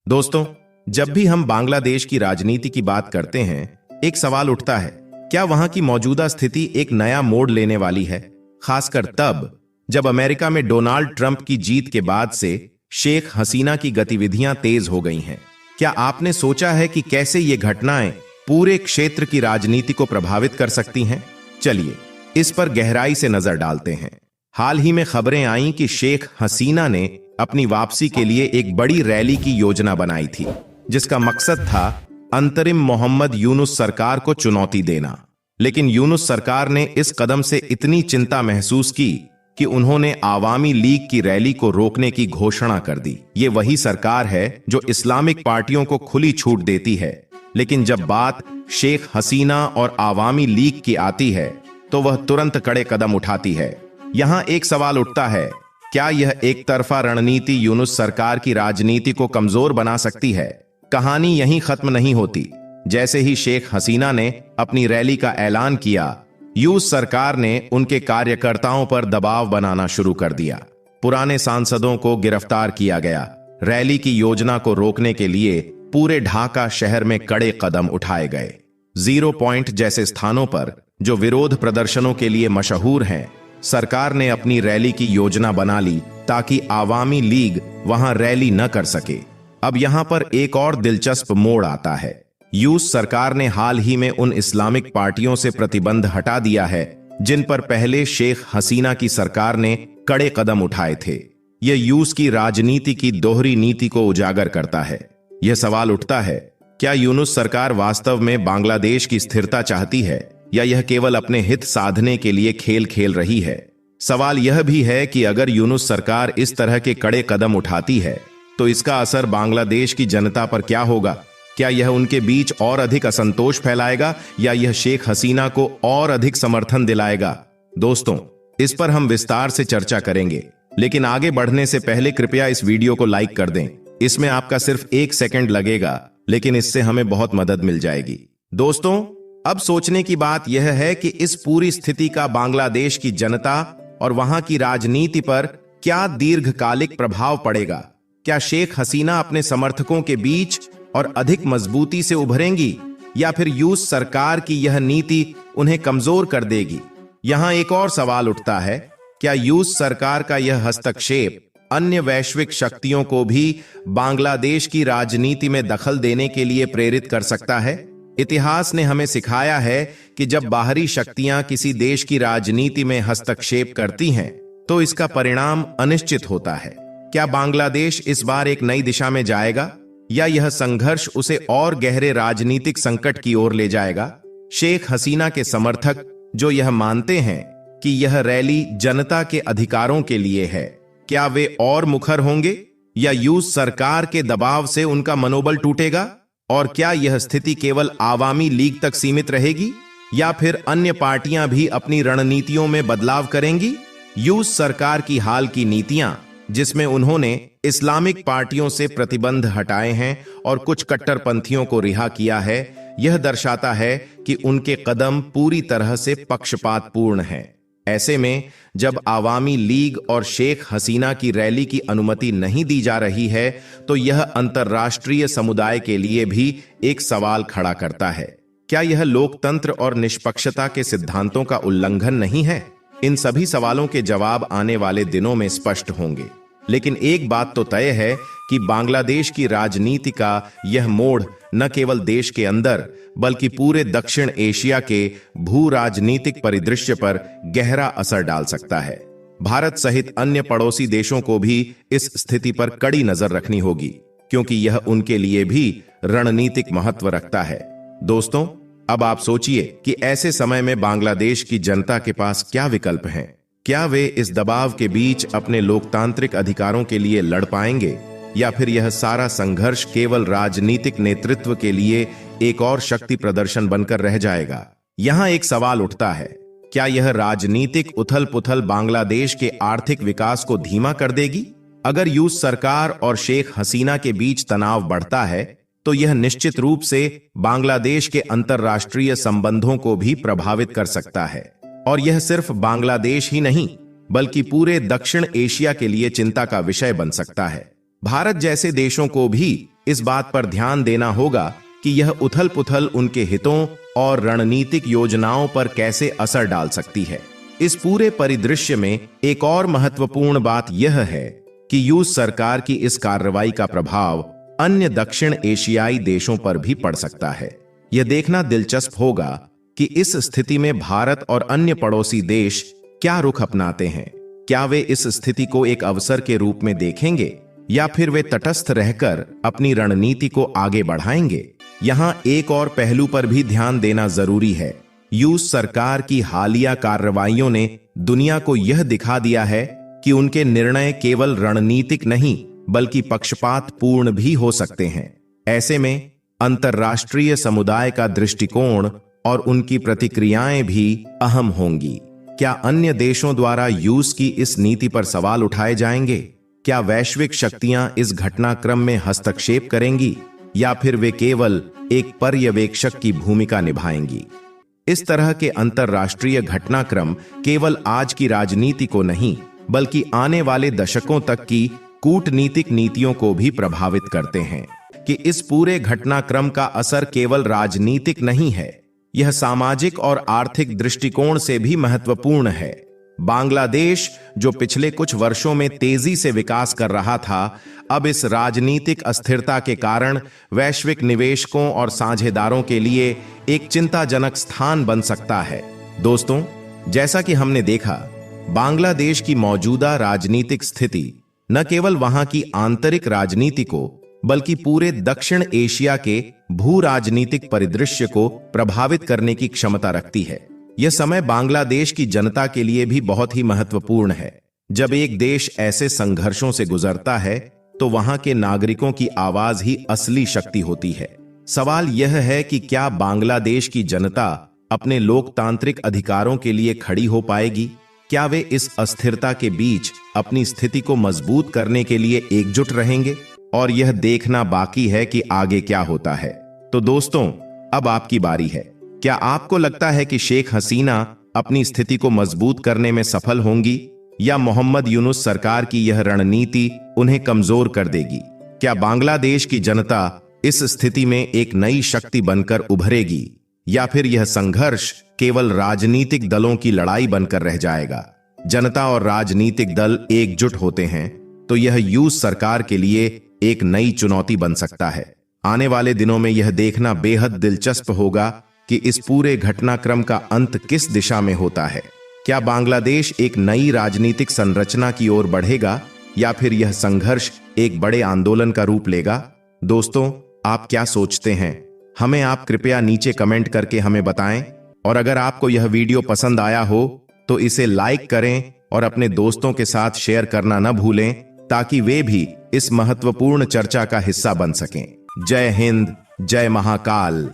दोस्तों, जब भी हम बांग्लादेश की राजनीति की बात करते हैं, एक सवाल उठता है, क्या वहां की मौजूदा स्थिति एक नया मोड़ लेने वाली है? खासकर तब जब अमेरिका में डोनाल्ड ट्रंप की जीत के बाद से शेख हसीना की गतिविधियां तेज हो गई हैं। क्या आपने सोचा है कि कैसे ये घटनाएं पूरे क्षेत्र की राजनीति को प्रभावित कर सकती हैं? चलिए इस पर गहराई से नजर डालते हैं। हाल ही में खबरें आईं कि शेख हसीना ने अपनी वापसी के लिए एक बड़ी रैली की योजना बनाई थी, जिसका मकसद था अंतरिम मोहम्मद यूनुस सरकार को चुनौती देना। लेकिन यूनुस सरकार ने इस कदम से इतनी चिंता महसूस की कि उन्होंने आवामी लीग की रैली को रोकने की घोषणा कर दी। ये वही सरकार है जो इस्लामिक पार्टियों को खुली छूट देती है, लेकिन जब बात शेख हसीना और आवामी लीग की आती है तो वह तुरंत कड़े कदम उठाती है। यहां एक सवाल उठता है, क्या यह एक तरफा रणनीति यूनुस सरकार की राजनीति को कमजोर बना सकती है? कहानी यहीं खत्म नहीं होती। जैसे ही शेख हसीना ने अपनी रैली का ऐलान किया, यूनुस सरकार ने उनके कार्यकर्ताओं पर दबाव बनाना शुरू कर दिया। पुराने सांसदों को गिरफ्तार किया गया। रैली की योजना को रोकने के लिए पूरे ढाका शहर में कड़े कदम उठाए गए। जीरो पॉइंट जैसे स्थानों पर, जो विरोध प्रदर्शनों के लिए मशहूर हैं, सरकार ने अपनी रैली की योजना बना ली ताकि आवामी लीग वहां रैली न कर सके। अब यहां पर एक और दिलचस्प मोड़ आता है। यूनुस सरकार ने हाल ही में उन इस्लामिक पार्टियों से प्रतिबंध हटा दिया है जिन पर पहले शेख हसीना की सरकार ने कड़े कदम उठाए थे। यह यूनुस की राजनीति की दोहरी नीति को उजागर करता है। यह सवाल उठता है, क्या यूनुस सरकार वास्तव में बांग्लादेश की स्थिरता चाहती है या यह केवल अपने हित साधने के लिए खेल खेल रही है? सवाल यह भी है कि अगर यूनुस सरकार इस तरह के कड़े कदम उठाती है तो इसका असर बांग्लादेश की जनता पर क्या होगा? क्या यह उनके बीच और अधिक असंतोष फैलाएगा या यह शेख हसीना को और अधिक समर्थन दिलाएगा? दोस्तों, इस पर हम विस्तार से चर्चा करेंगे, लेकिन आगे बढ़ने से पहले कृपया इस वीडियो को लाइक कर दें। इसमें आपका सिर्फ 1 सेकंड लगेगा, लेकिन इससे हमें बहुत मदद मिल जाएगी। दोस्तों, अब सोचने की बात यह है कि इस पूरी स्थिति का बांग्लादेश की जनता और वहां की राजनीति पर क्या दीर्घकालिक प्रभाव पड़ेगा? क्या शेख हसीना अपने समर्थकों के बीच और अधिक मजबूती से उभरेंगी या फिर यूनुस सरकार की यह नीति उन्हें कमजोर कर देगी? यहां एक और सवाल उठता है, क्या यूनुस सरकार का यह हस्तक्षेप अन्य वैश्विक शक्तियों को भी बांग्लादेश की राजनीति में दखल देने के लिए प्रेरित कर सकता है? इतिहास ने हमें सिखाया है कि जब बाहरी शक्तियां किसी देश की राजनीति में हस्तक्षेप करती हैं, तो इसका परिणाम अनिश्चित होता है। क्या बांग्लादेश इस बार एक नई दिशा में जाएगा या यह संघर्ष उसे और गहरे राजनीतिक संकट की ओर ले जाएगा? शेख हसीना के समर्थक जो यह मानते हैं कि यह रैली जनता के अधिकारों के लिए है, क्या वे और मुखर होंगे या यूनुस सरकार के दबाव से उनका मनोबल टूटेगा? और क्या यह स्थिति केवल आवामी लीग तक सीमित रहेगी या फिर अन्य पार्टियां भी अपनी रणनीतियों में बदलाव करेंगी? यूनुस सरकार की हाल की नीतियां, जिसमें उन्होंने इस्लामिक पार्टियों से प्रतिबंध हटाए हैं और कुछ कट्टरपंथियों को रिहा किया है, यह दर्शाता है कि उनके कदम पूरी तरह से पक्षपातपूर्ण हैं। ऐसे में जब आवामी लीग और शेख हसीना की रैली की अनुमति नहीं दी जा रही है, तो यह अंतर्राष्ट्रीय समुदाय के लिए भी एक सवाल खड़ा करता है। क्या यह लोकतंत्र और निष्पक्षता के सिद्धांतों का उल्लंघन नहीं है? इन सभी सवालों के जवाब आने वाले दिनों में स्पष्ट होंगे। लेकिन एक बात तो तय है कि बांग्लादेश की राजनीति का यह मोड़ न केवल देश के अंदर बल्कि पूरे दक्षिण एशिया के भू राजनीतिक परिदृश्य पर गहरा असर डाल सकता है। भारत सहित अन्य पड़ोसी देशों को भी इस स्थिति पर कड़ी नजर रखनी होगी, क्योंकि यह उनके लिए भी रणनीतिक महत्व रखता है। दोस्तों, अब आप सोचिए कि ऐसे समय में बांग्लादेश की जनता के पास क्या विकल्प हैं? क्या वे इस दबाव के बीच अपने लोकतांत्रिक अधिकारों के लिए लड़ पाएंगे या फिर यह सारा संघर्ष केवल राजनीतिक नेतृत्व के लिए एक और शक्ति प्रदर्शन बनकर रह जाएगा? यहां एक सवाल उठता है, क्या यह राजनीतिक उथल-पुथल बांग्लादेश के आर्थिक विकास को धीमा कर देगी? अगर यूनुस सरकार और शेख हसीना के बीच तनाव बढ़ता है, तो यह निश्चित रूप से बांग्लादेश के अंतर्राष्ट्रीय संबंधों को भी प्रभावित कर सकता है। और यह सिर्फ बांग्लादेश ही नहीं, बल्कि पूरे दक्षिण एशिया के लिए चिंता का विषय बन सकता है। भारत जैसे देशों को भी इस बात पर ध्यान देना होगा कि यह उथल पुथल उनके हितों और रणनीतिक योजनाओं पर कैसे असर डाल सकती है। इस पूरे परिदृश्य में एक और महत्वपूर्ण बात यह है कि रूस सरकार की इस कार्रवाई का प्रभाव अन्य दक्षिण एशियाई देशों पर भी पड़ सकता है। यह देखना दिलचस्प होगा कि इस स्थिति में भारत और अन्य पड़ोसी देश क्या रुख अपनाते हैं। क्या वे इस स्थिति को एक अवसर के रूप में देखेंगे या फिर वे तटस्थ रहकर अपनी रणनीति को आगे बढ़ाएंगे। यहां एक और पहलू पर भी ध्यान देना जरूरी है। रूस सरकार की हालिया कार्रवाइयों ने दुनिया को यह दिखा दिया है कि उनके निर्णय केवल रणनीतिक नहीं बल्कि पक्षपातपूर्ण भी हो सकते हैं। ऐसे में अंतर्राष्ट्रीय समुदाय का दृष्टिकोण और उनकी प्रतिक्रियाएं भी अहम होंगी। क्या अन्य देशों द्वारा रूस की इस नीति पर सवाल उठाए जाएंगे? क्या वैश्विक शक्तियां इस घटनाक्रम में हस्तक्षेप करेंगी या फिर वे केवल एक पर्यवेक्षक की भूमिका निभाएंगी? इस तरह के अंतर्राष्ट्रीय घटनाक्रम केवल आज की राजनीति को नहीं बल्कि आने वाले दशकों तक की कूटनीतिक नीतियों को भी प्रभावित करते हैं। कि इस पूरे घटनाक्रम का असर केवल राजनीतिक नहीं है, यह सामाजिक और आर्थिक दृष्टिकोण से भी महत्वपूर्ण है। बांग्लादेश जो पिछले कुछ वर्षों में तेजी से विकास कर रहा था, अब इस राजनीतिक अस्थिरता के कारण वैश्विक निवेशकों और साझेदारों के लिए एक चिंताजनक स्थान बन सकता है। दोस्तों, जैसा कि हमने देखा, बांग्लादेश की मौजूदा राजनीतिक स्थिति न केवल वहां की आंतरिक राजनीति को बल्कि पूरे दक्षिण एशिया के भू राजनीतिक परिदृश्य को प्रभावित करने की क्षमता रखती है। यह समय बांग्लादेश की जनता के लिए भी बहुत ही महत्वपूर्ण है। जब एक देश ऐसे संघर्षों से गुजरता है तो वहां के नागरिकों की आवाज ही असली शक्ति होती है। सवाल यह है कि क्या बांग्लादेश की जनता अपने लोकतांत्रिक अधिकारों के लिए खड़ी हो पाएगी? क्या वे इस अस्थिरता के बीच अपनी स्थिति को मजबूत करने के लिए एकजुट रहेंगे? और यह देखना बाकी है कि आगे क्या होता है। तो दोस्तों, अब आपकी बारी है। क्या आपको लगता है कि शेख हसीना अपनी स्थिति को मजबूत करने में सफल होंगी या मोहम्मद यूनुस सरकार की यह रणनीति उन्हें कमजोर कर देगी? क्या बांग्लादेश की जनता इस स्थिति में एक नई शक्ति बनकर उभरेगी या फिर यह संघर्ष केवल राजनीतिक दलों की लड़ाई बनकर रह जाएगा? जनता और राजनीतिक दल एकजुट होते हैं तो यह रूस सरकार के लिए एक नई चुनौती बन सकता है। आने वाले दिनों में यह देखना बेहद दिलचस्प होगा कि इस पूरे घटनाक्रम का अंत किस दिशा में होता है। क्या बांग्लादेश एक नई राजनीतिक संरचना की ओर बढ़ेगा या फिर यह संघर्ष एक बड़े आंदोलन का रूप लेगा? दोस्तों, आप क्या सोचते हैं? हमें आप कृपया नीचे कमेंट करके हमें बताएं। और अगर आपको यह वीडियो पसंद आया हो तो इसे लाइक करें और अपने दोस्तों के साथ शेयर करना न भूलें ताकि वे भी इस महत्वपूर्ण चर्चा का हिस्सा बन सकें। जय हिंद, जय महाकाल।